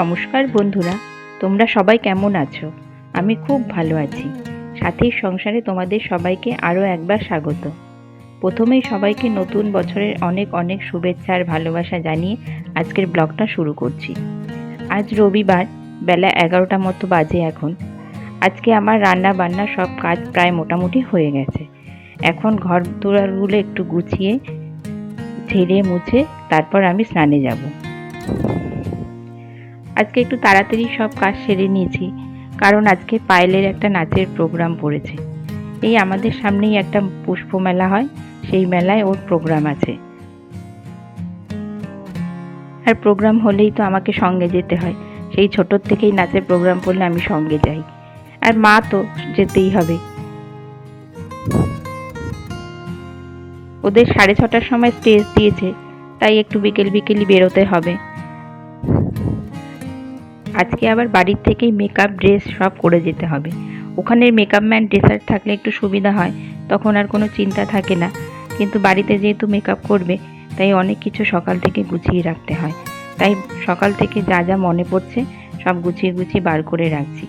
নমস্কার বন্ধুরা, তোমরা সবাই কেমন আছো? আমি খুব ভালো আছি। সাথীর সংসারে তোমাদের সবাইকে আরও একবার স্বাগত। প্রথমেই সবাইকে নতুন বছরের অনেক অনেক শুভেচ্ছা আর ভালোবাসা জানিয়ে আজকের ব্লগটা শুরু করছি। আজ রবিবার, বেলা 11টা মতো বাজে এখন। আজকে আমার রান্না বান্না সব কাজ প্রায় মোটামুটি হয়ে গেছে। এখন ঘর দুয়ারগুলো একটু গুছিয়ে ঝেড়ে মুছে তারপর আমি স্নানে যাব। আজকে একটু তাড়াতাড়ি সব কাজ সেরে নিয়েছি, কারণ আজকে পায়েলের একটা নাচের প্রোগ্রাম পড়েছে। এই আমাদের সামনেই একটা পুষ্প মেলা হয়, সেই মেলায় ওর প্রোগ্রাম আছে। আর প্রোগ্রাম হলেই তো আমাকে সঙ্গে যেতে হয়। সেই ছোটোর থেকেই নাচের প্রোগ্রাম পড়লে আমি সঙ্গে যাই, আর মা তো যেতেই হবে। ওদের 6:30টার সময় স্টেজ দিয়েছে, তাই একটু বিকেলই বেরোতে হবে। আজকে আবার বাড়ির থেকেই মেকআপ ড্রেস সব করে যেতে হবে। ওখানের মেকআপ ম্যান ড্রেসার থাকলে একটু সুবিধা হয়, তখন আর কোনো চিন্তা থাকে না। কিন্তু বাড়িতে যেহেতু মেকআপ করবে, তাই অনেক কিছু সকাল থেকে গুছিয়ে রাখতে হয়। তাই সকাল থেকে যা যা মনে পড়ছে সব গুছিয়ে বার করে রাখছি।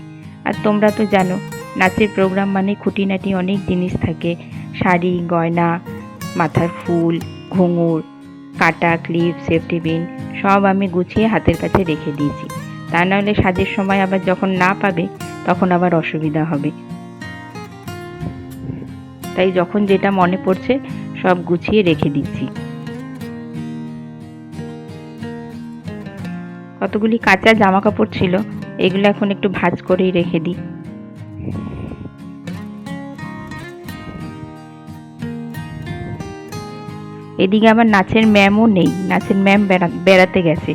আর তোমরা তো জানো, নাচের প্রোগ্রাম মানে খুঁটিনাটি অনেক জিনিস থাকে। শাড়ি, গয়না, মাথার ফুল, ঘুঙুর, কাটা, ক্লিপ, সেফটি পিন সব আমি গুছিয়ে হাতের কাছে রেখে দিয়েছি। তা নাহলে সাজের সময় আবার যখন না পাবে, তখন আবার অসুবিধা হবে। তাই যখন যেটা মনে পড়ছে সব গুছিয়ে রেখে দিচ্ছি। কতগুলি কাঁচা জামা কাপড় ছিল, এগুলো এখন একটু ভাঁজ করেই রেখে দিই। এদিকে আবার নাচের ম্যামও নেই, নাচের ম্যাম বেড়াতে গেছে।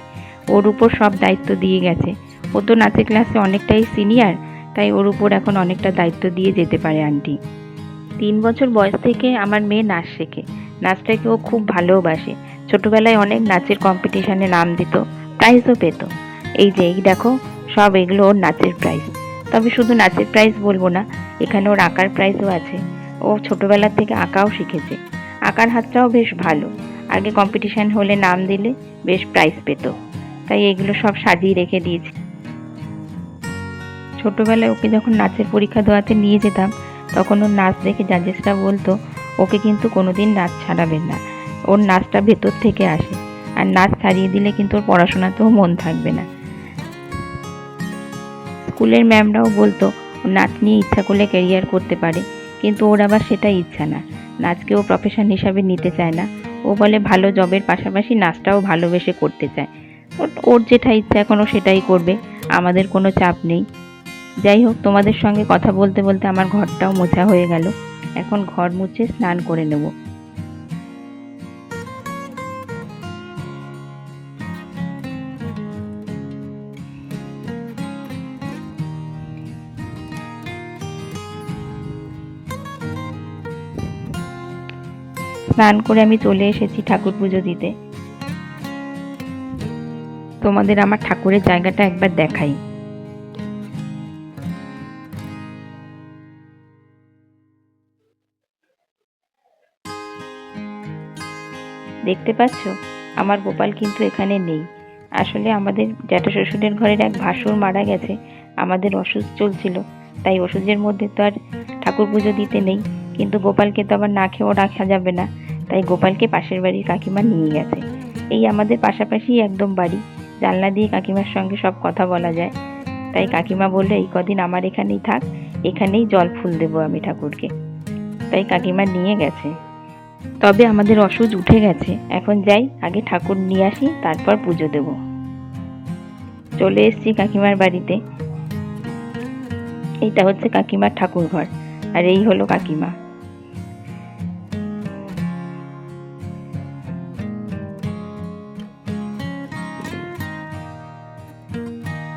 ওর উপর সব দায়িত্ব দিয়ে গেছে। ও তো নাচের ক্লাসে অনেকটাই সিনিয়র, তাই ওর উপর এখন অনেকটা দায়িত্ব দিয়ে যেতে পারে আন্টি। 3 বছর বয়স থেকে আমার মেয়ে নাচ শেখে। নাচটাকে ও খুব ভালোবাসে। ছোটবেলায় অনেক নাচের কম্পিটিশনে নাম দিত, প্রাইজও পেত। এই দেখো, সব এগুলো ওর নাচের প্রাইজ। তবে শুধু নাচের প্রাইজ বলবো না, এখানে ওর আঁকার প্রাইজও আছে। ও ছোটবেলা থেকে আঁকাও শিখেছে। আঁকার হাতটাও বেশ ভালো। আগে কম্পিটিশন হলে নাম দিলে বেশ প্রাইজ পেত। তাই এগুলো সব সাজিয়ে রেখে দিয়েছি। ছোটবেলায় ওকে যখন নাচের পরীক্ষা দেওয়াতে নিয়ে যেতাম, তখন ওর নাচ দেখে জাজেসরা বলতো, ওকে কিন্তু কোনোদিন নাচ ছাড়াবেন না। ওর নাচটা ভেতর থেকে আসে, আর নাচ ছাড়িয়ে দিলে কিন্তু ওর পড়াশোনাতেও মন থাকবে না। স্কুলের ম্যামরাও বলতো, ও নাচ নিয়ে ইচ্ছা করলে ক্যারিয়ার করতে পারে, কিন্তু ওর আবার সেটা ইচ্ছা না। নাচকে ও প্রফেশন হিসাবে নিতে চায় না। ও বলে ভালো জবের পাশাপাশি নাচটাও ভালোবেসে করতে চায়। ওর যেটা ইচ্ছা এখন ও সেটাই করবে, আমাদের কোনো চাপ নেই। যাই হোক, তোমাদের সঙ্গে কথা বলতে বলতে আমার ঘরটাও মোছা হয়ে গেল। এখন ঘর মুছে স্নান করে নেব। স্নান করে আমি চলে এসেছি ঠাকুর পুজো দিতে। তোমাদের আমার ঠাকুরের জায়গাটা একবার দেখাই। দেখতে পাচ্ছ, আমার গোপাল কিন্তু এখানে নেই। আসলে আমাদের জ্যাঠা শ্বশুরের ঘরের এক ভাসুর মারা গেছে। আমাদের ওষুধ চলছিল, তাই ওষুধের মধ্যে তো আর ঠাকুর পুজো দিতে নেই। কিন্তু গোপালকে তো আবার না খেয়েও রাখা যাবে না, তাই গোপালকে পাশের বাড়ির কাকিমা নিয়ে গেছে। এই আমাদের পাশাপাশি একদম বাড়ি, জানলা দিয়ে কাকিমার সঙ্গে সব কথা বলা যায়। তাই কাকিমা বললো এই কদিন আমার এখানেই থাক, এখানেই জল ফুল দেবো আমি ঠাকুরকে। তাই কাকিমা নিয়ে গেছে। তবে আমাদের অসুচ উঠে গেছে। এখন যাই, আগে ঠাকুর নিয়ে আসি, তারপর পুজো দেব। চলে এসেছি কাকিমার বাড়িতে। এইটা হচ্ছে কাকিমার ঠাকুর ঘর, আর এই হলো কাকিমা।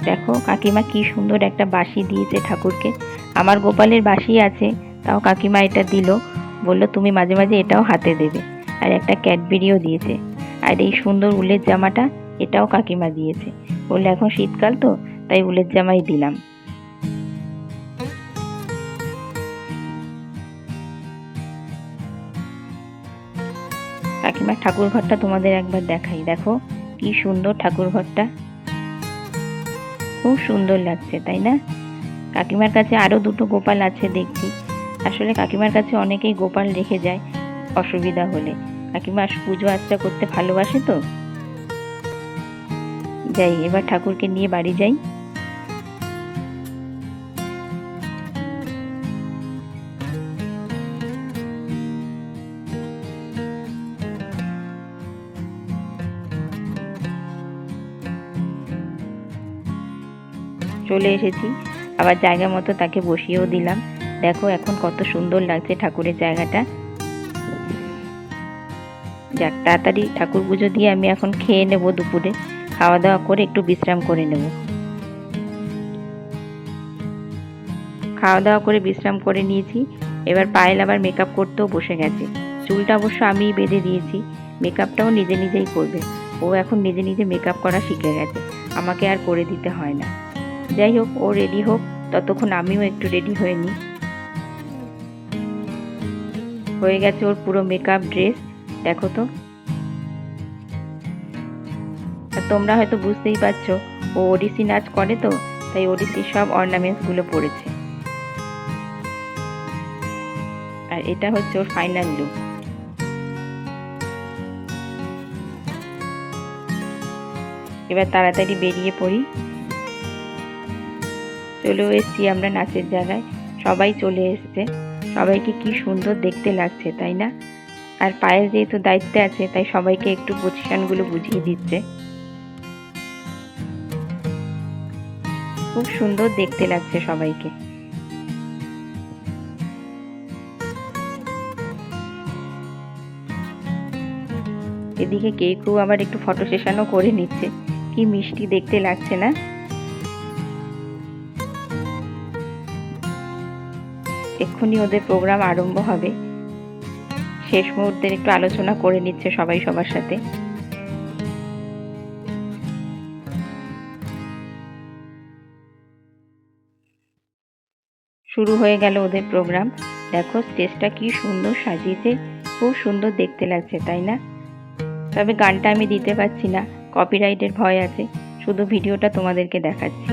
দেখো কাকিমা কি সুন্দর একটা বাঁশি দিয়েছে ঠাকুরকে। আমার গোপালের বাঁশি আছে, তাও কাকিমা এটা দিল। বললো তুমি মাঝে মাঝে এটাও হাতে দেবে। আর একটা ক্যাডবেরিও দিয়েছে। আর এই সুন্দর উলের জামাটা, এটাও কাকিমা দিয়েছে। বললে এখন শীতকাল তো, তাই উলের জামাই দিলাম। কাকিমার ঠাকুর ঘরটা তোমাদের একবার দেখাই। দেখো কি সুন্দর ঠাকুর ঘরটা। খুব সুন্দর লাগছে, তাই না? কাকিমার কাছে আরও দুটো গোপাল আছে দেখছি। আসলে কাকিমার কাছে অনেকেই গোপাল রেখে যায় অসুবিধা হলে। কাকিমা পুজো আর্চা করতে ভালোবাসে তো। যাই, এবার ঠাকুরকে নিয়ে বাড়ি যাই। চলে এসেছি, আবার জায়গা মতো তাকে বসিয়েও দিলাম। দেখো এখন কত সুন্দর লাগছে ঠাকুরের জায়গাটা। যাক, তাড়াতাড়ি ঠাকুর পুজো দিয়ে আমি এখন খেয়ে নেব, দুপুরে খাওয়া দাওয়া করে একটু বিশ্রাম করে নেব। খাওয়া দাওয়া করে বিশ্রাম করে নিয়েছি। এবার পায়েল আবার মেকআপ করতেও বসে গেছে। চুলটা অবশ্য আমিই বেঁধে দিয়েছি, মেকআপটাও নিজে নিজেই করবে। ও এখন নিজে নিজে মেকআপ করা শিখে গেছে, আমাকে আর করে দিতে হয় না। যাই হোক, ও রেডি হোক, ততক্ষণ আমিও একটু রেডি হয়ে নিই। হয়ে গেছে ওর পুরো মেকআপ, ড্রেস দেখো তো। আর তোমরা হয়তো বুঝতেই পারছো, ও ওডিসি নাচ করে তো, তাই ওডিসির সব অর্নামেন্টসগুলো পরেছে। আর এটা হচ্ছে ওর ফাইনাল লুক। এবার তাড়াতাড়ি বেরিয়ে পড়ি। চলেও এসছি আমরা নাচের জায়গায়, সবাই চলে এসছে। সবাইকে কি সুন্দর দেখতে লাগছে, তাই না? আর পায়েল যেহেতু দায়িত্বে আছে, তাই সবাইকে একটু পজিশনগুলো বুঝিয়ে দিচ্ছে। খুব সুন্দর দেখতে লাগছে সবাইকে। এদিকে কেউ আবার একটু ফটো সেশনও করে নিচ্ছে। কি মিষ্টি দেখতে লাগছে না? এক্ষুনি ওদের প্রোগ্রাম আরম্ভ হবে, শেষ মুহূর্তের একটু আলোচনা করে নিচ্ছে সবাই সবার সাথে। শুরু হয়ে গেল ওদের প্রোগ্রাম। দেখো স্টেজটা কি সুন্দর সাজিয়েছে, খুব সুন্দর দেখতে লাগছে, তাই না? তবে গানটা আমি দিতে পারছি না, কপিরাইটের ভয় আছে, শুধু ভিডিওটা তোমাদেরকে দেখাচ্ছি।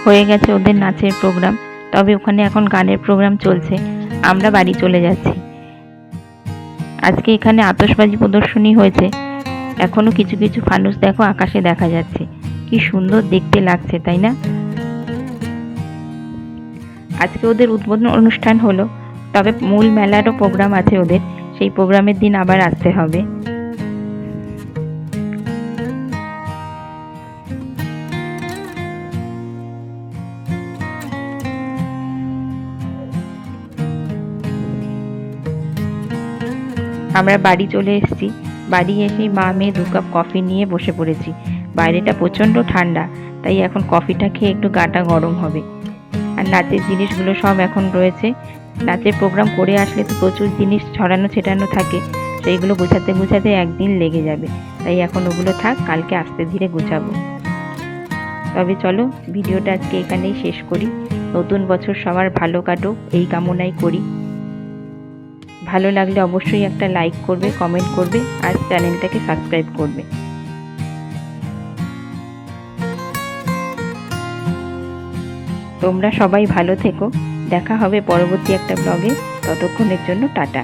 হয়ে গেছে ওদের নাচের প্রোগ্রাম, তবে ওখানে এখন গানের প্রোগ্রাম চলছে। আমরা বাড়ি চলে যাচ্ছি। আজকে এখানে আতশবাজি প্রদর্শনী হয়েছে, এখনো কিছু কিছু ফানুস দেখো আকাশে দেখা যাচ্ছে, কি সুন্দর দেখতে লাগছে তাই না? আজকে ওদের উদ্বোধন অনুষ্ঠান হলো, তবে মূল মেলারও প্রোগ্রাম আছে ওদের, সেই প্রোগ্রামের দিন আবার আসতে হবে। আমরা বাড়ি চলে এসেছি। বাড়ি এসেই মা মেয়ে 2 কাপ কফি নিয়ে বসে পড়েছি। বাইরেটা প্রচণ্ড ঠান্ডা, তাই এখন কফিটা খেয়ে একটু গাটা গরম হবে। আর নাচের জিনিসগুলো সব এখন রয়েছে। নাচের প্রোগ্রাম করে আসলে তো প্রচুর জিনিস ছড়ানো ছেটানো থাকে, সেইগুলো গুছাতে গুছাতে একদিন লেগে যাবে। তাই এখন ওগুলো থাক, কালকে আস্তে ধীরে গুছাবো। তবে চলো ভিডিওটা আজকে এখানেই শেষ করি। নতুন বছর সবার ভালো কাটুক এই কামনাই করি। ভালো লাগলে অবশ্যই একটা লাইক করবে, কমেন্ট করবে আর চ্যানেলটাকে সাবস্ক্রাইব করবে। তোমরা সবাই ভালো থেকো, দেখা হবে পরবর্তী একটা ব্লগে। ততক্ষণের জন্য টাটা।